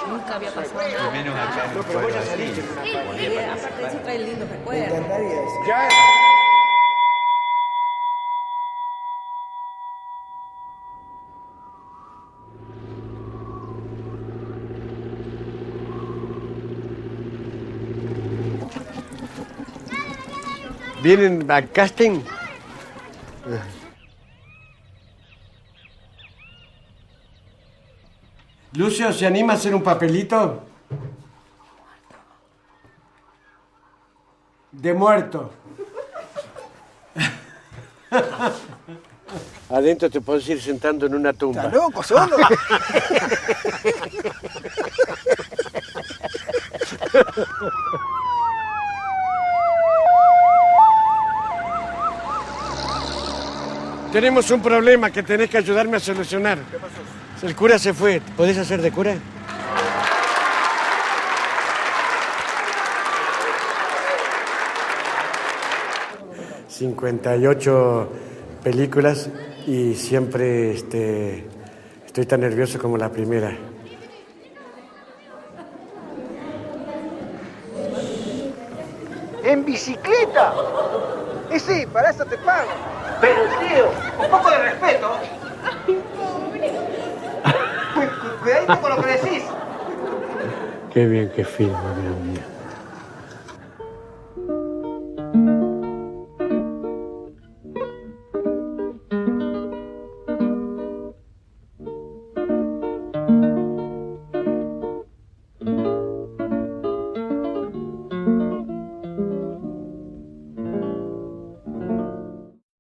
Nunca había pasado nada. Y menos acá en un pero vos pueblo ya así. saliste en una parte. Sí, aparte de eso trae lindos Me recuerdos. encantaría eso. Ya. ¿Vienen a casting? Lucio, ¿se anima a hacer un papelito? De muerto. Adentro te puedes ir sentando en una tumba. ¿Estás loco, solo? Tenemos un problema que tenés que ayudarme a solucionar. ¿Qué pasó? El cura se fue. ¿Podés hacer de cura? ...58 películas y siempre estoy tan nervioso como la primera. ¿En bicicleta? Y sí, para eso te pago. Pero, tío, un poco de respeto. Cuidadito con lo que decís. Qué bien que filma, Dios mío.